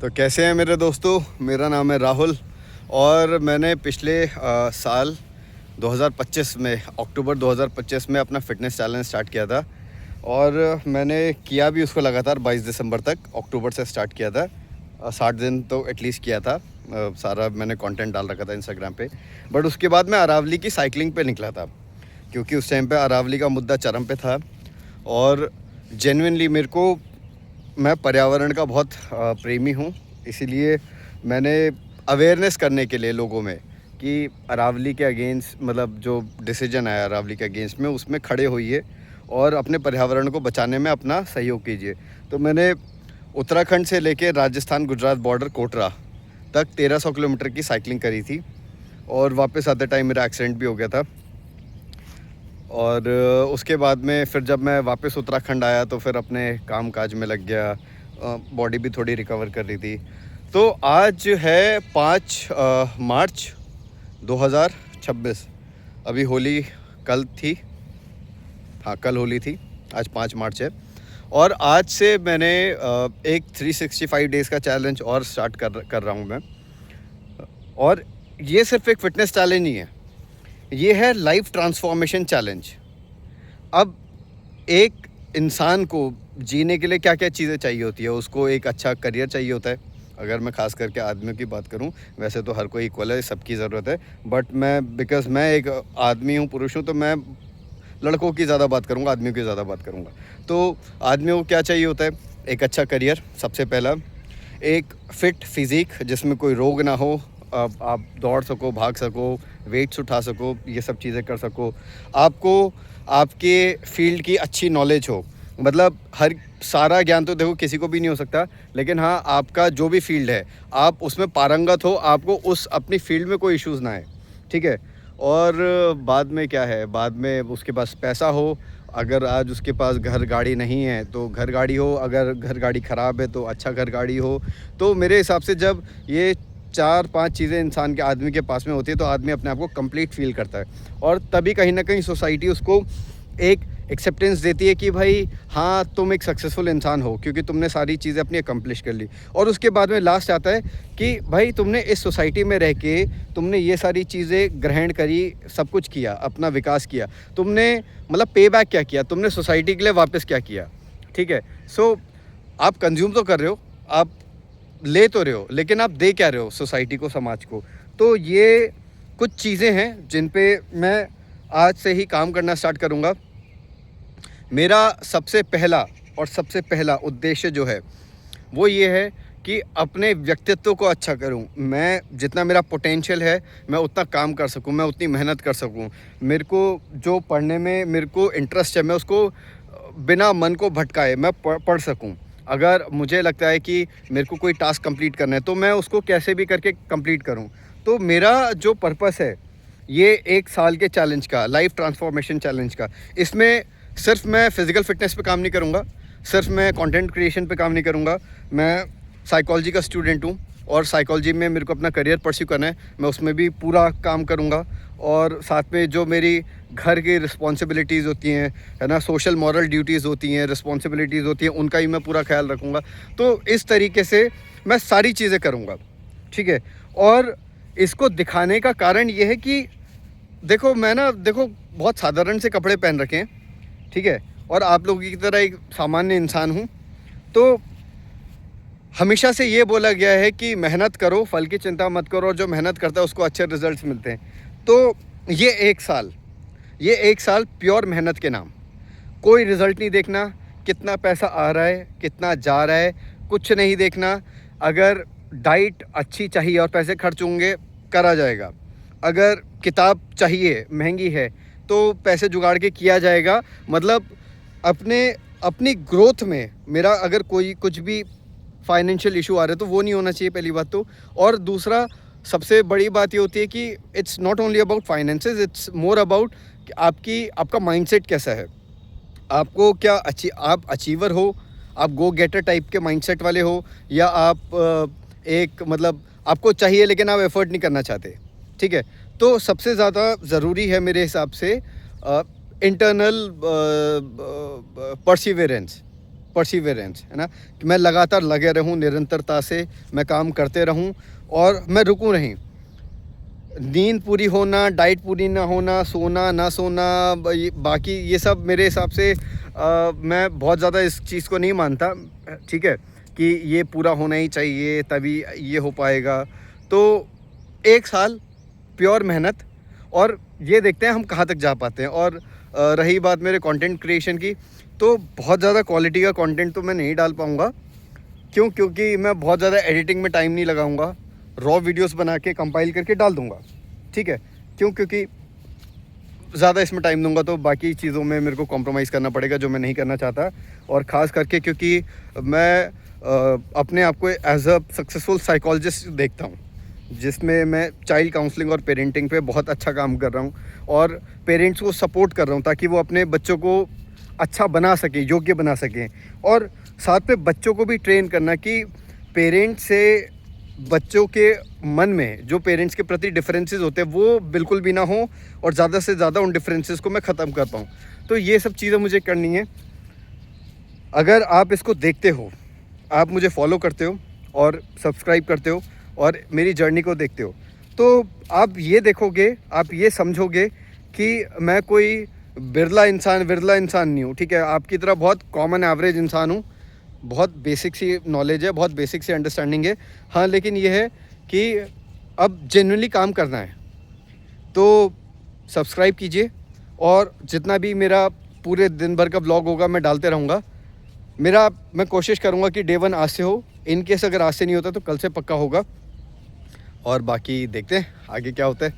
तो कैसे हैं मेरे दोस्तों। मेरा नाम है राहुल और मैंने पिछले साल 2025 में अक्टूबर 2025 में अपना फ़िटनेस चैलेंज स्टार्ट किया था और मैंने किया भी उसको लगातार 22 दिसंबर तक। अक्टूबर से स्टार्ट किया था, 60 दिन तो एटलीस्ट किया था। सारा मैंने कंटेंट डाल रखा था इंस्टाग्राम पे। बट उसके बाद मैं अरावली की साइकिलिंग पे निकला था क्योंकि उस टाइम पे अरावली का मुद्दा चरम पे था और जेन्युइनली मैं पर्यावरण का बहुत प्रेमी हूँ। इसीलिए मैंने अवेयरनेस करने के लिए लोगों में कि अरावली के अगेंस्ट मतलब जो डिसीजन आया अरावली के अगेंस्ट में, उसमें खड़े होइए और अपने पर्यावरण को बचाने में अपना सहयोग कीजिए। तो मैंने उत्तराखंड से लेके राजस्थान गुजरात बॉर्डर कोटरा तक 1300 किलोमीटर की साइकिलिंग करी थी और वापस आते टाइम मेरा एक्सीडेंट भी हो गया था। और उसके बाद में फिर जब मैं वापस उत्तराखंड आया तो फिर अपने काम काज में लग गया, बॉडी भी थोड़ी रिकवर कर रही थी। तो आज है 5 मार्च 2026। अभी होली कल थी, हाँ कल होली थी, आज 5 मार्च है। और आज से मैंने एक 365 डेज़ का चैलेंज और स्टार्ट कर रहा हूँ मैं। और ये सिर्फ एक फ़िटनेस चैलेंज नहीं है, ये है लाइफ ट्रांसफॉर्मेशन चैलेंज। अब एक इंसान को जीने के लिए क्या क्या चीज़ें चाहिए होती है। उसको एक अच्छा करियर चाहिए होता है। अगर मैं ख़ास करके आदमियों की बात करूं, वैसे तो हर कोई इक्वल है, सबकी ज़रूरत है। बट बिकॉज़ मैं एक आदमी हूं, पुरुष हूं, तो मैं लड़कों की ज़्यादा बात करूंगा, आदमियों की ज़्यादा बात करूंगा। तो आदमियों को क्या चाहिए होता है? एक अच्छा करियर सबसे पहला, एक फ़िट फिज़ीक जिसमें कोई रोग ना हो, आप दौड़ सको, भाग सको, वेट्स उठा सको, ये सब चीज़ें कर सको। आपको आपके फील्ड की अच्छी नॉलेज हो, मतलब हर सारा ज्ञान तो देखो किसी को भी नहीं हो सकता, लेकिन हाँ आपका जो भी फील्ड है आप उसमें पारंगत हो, आपको उस अपनी फील्ड में कोई इश्यूज़ ना आए, ठीक है। और बाद में क्या है, बाद में उसके पास पैसा हो। अगर आज उसके पास घर गाड़ी नहीं है तो घर गाड़ी हो, अगर घर गाड़ी ख़राब है तो अच्छा घर गाड़ी हो। तो मेरे हिसाब से जब ये 4-5 चीज़ें इंसान के आदमी के पास में होती है तो आदमी अपने आप को कंप्लीट फील करता है और तभी कहीं ना कहीं सोसाइटी उसको एक एक्सेप्टेंस देती है कि भाई हाँ तुम एक सक्सेसफुल इंसान हो क्योंकि तुमने सारी चीज़ें अपनी अकम्प्लिश कर ली। और उसके बाद में लास्ट आता है कि भाई तुमने इस सोसाइटी में रह के तुमने ये सारी चीज़ें ग्रहण करी, सब कुछ किया, अपना विकास किया, तुमने मतलब पे बैक क्या किया, तुमने सोसाइटी के लिए वापस क्या किया, ठीक है। सो आप कंज्यूम तो कर रहे हो, आप ले तो रहे हो, लेकिन आप दे क्या रहे हो सोसाइटी को, समाज को। तो ये कुछ चीज़ें हैं जिन पे मैं आज से ही काम करना स्टार्ट करूँगा। मेरा सबसे पहला उद्देश्य जो है वो ये है कि अपने व्यक्तित्व को अच्छा करूं। मैं जितना मेरा पोटेंशियल है मैं उतना काम कर सकूं, मैं उतनी मेहनत कर सकूं। मेरे को जो पढ़ने में मेरे को इंटरेस्ट है मैं उसको बिना मन को भटकाए मैं पढ़ सकूं। अगर मुझे लगता है कि मेरे को कोई टास्क कंप्लीट करना है तो मैं उसको कैसे भी करके कंप्लीट करूं। तो मेरा जो पर्पस है ये 1 साल के चैलेंज का, लाइफ ट्रांसफॉर्मेशन चैलेंज का, इसमें सिर्फ मैं फ़िज़िकल फ़िटनेस पे काम नहीं करूँगा, सिर्फ मैं कंटेंट क्रिएशन पे काम नहीं करूँगा। मैं साइकोलॉजी का स्टूडेंट हूँ और साइकोलॉजी में मेरे को अपना करियर परस्यू करना है, मैं उसमें भी पूरा काम करूँगा। और साथ में जो मेरी घर की रिस्पॉन्सिबिलिटीज़ होती हैं, है ना, सोशल मॉरल ड्यूटीज़ होती हैं, रिस्पॉन्सिबिलिटीज़ होती हैं, उनका ही मैं पूरा ख्याल रखूँगा। तो इस तरीके से मैं सारी चीज़ें करूँगा, ठीक है। और इसको दिखाने का कारण ये है कि देखो देखो बहुत साधारण से कपड़े पहन रखे हैं, ठीक है, और आप लोगों की तरह एक सामान्य इंसान हूँ। तो हमेशा से ये बोला गया है कि मेहनत करो, फल की चिंता मत करो, और जो मेहनत करता है उसको अच्छे रिजल्ट्स मिलते हैं। तो ये एक साल प्योर मेहनत के नाम, कोई रिज़ल्ट नहीं देखना, कितना पैसा आ रहा है कितना जा रहा है कुछ नहीं देखना। अगर डाइट अच्छी चाहिए और पैसे खर्च होंगे, करा जाएगा। अगर किताब चाहिए महंगी है तो पैसे जुगाड़ के किया जाएगा। मतलब अपनी ग्रोथ में मेरा अगर कोई कुछ भी फाइनेंशियल इशू आ रहा है तो वो नहीं होना चाहिए, पहली बात तो। और दूसरा सबसे बड़ी बात ये होती है कि it's not only about finances, it's more about आपका माइंडसेट कैसा है। आपको क्या आप अचीवर हो, आप गो गेटर टाइप के माइंडसेट वाले हो, या आप एक मतलब आपको चाहिए लेकिन आप एफर्ट नहीं करना चाहते, ठीक है। तो सबसे ज़्यादा ज़रूरी है मेरे हिसाब से इंटरनल परसिवेरेंस, परसिवेरेंस, है ना, कि मैं लगातार लगे रहूं, निरंतरता से मैं काम करते रहूं और मैं रुकूं नहीं। नींद पूरी होना, डाइट पूरी ना होना, सोना ना सोना, बाकी ये सब मेरे हिसाब से मैं बहुत ज़्यादा इस चीज़ को नहीं मानता, ठीक है, कि ये पूरा होना ही चाहिए तभी ये हो पाएगा। तो 1 साल प्योर मेहनत और ये देखते हैं हम कहाँ तक जा पाते हैं। और रही बात मेरे कंटेंट क्रिएशन की, तो बहुत ज़्यादा क्वालिटी का कंटेंट तो मैं नहीं डाल पाऊँगा। क्यों? क्योंकि मैं बहुत ज़्यादा एडिटिंग में टाइम नहीं लगाऊंगा, रॉ वीडियोस बना के कंपाइल करके डाल दूंगा, ठीक है। क्यों? क्योंकि ज़्यादा इसमें टाइम दूंगा तो बाकी चीज़ों में मेरे को कॉम्प्रोमाइज़ करना पड़ेगा, जो मैं नहीं करना चाहता। और ख़ास करके क्योंकि मैं अपने आप को एज अ सक्सेसफुल साइकोलॉजिस्ट देखता हूँ, जिसमें मैं चाइल्ड काउंसलिंग और पेरेंटिंग पे बहुत अच्छा काम कर रहा हूँ और पेरेंट्स को सपोर्ट कर रहा हूँ ताकि वो अपने बच्चों को अच्छा बना सकें, योग्य बना सकें। और साथ में बच्चों को भी ट्रेन करना कि पेरेंट्स से बच्चों के मन में जो पेरेंट्स के प्रति डिफरेंसेस होते हैं वो बिल्कुल भी ना हो और ज़्यादा से ज़्यादा उन डिफरेंसेस को मैं ख़त्म कर पाऊँ। तो ये सब चीज़ें मुझे करनी है। अगर आप इसको देखते हो, आप मुझे फॉलो करते हो और सब्सक्राइब करते हो और मेरी जर्नी को देखते हो, तो आप ये देखोगे, आप ये समझोगे कि मैं कोई विरला इंसान नहीं हूँ, ठीक है। आपकी तरह बहुत कॉमन एवरेज इंसान हूँ, बहुत बेसिक सी नॉलेज है, बहुत बेसिक सी अंडरस्टैंडिंग है। हाँ, लेकिन ये है कि अब जेन्युइनली काम करना है। तो सब्सक्राइब कीजिए और जितना भी मेरा पूरे दिन भर का व्लॉग होगा मैं डालते रहूँगा। मैं कोशिश करूँगा कि डे 1 आज से हो, इन केस अगर आज से नहीं होता तो कल से पक्का होगा। और बाकी देखते हैं आगे क्या होता है।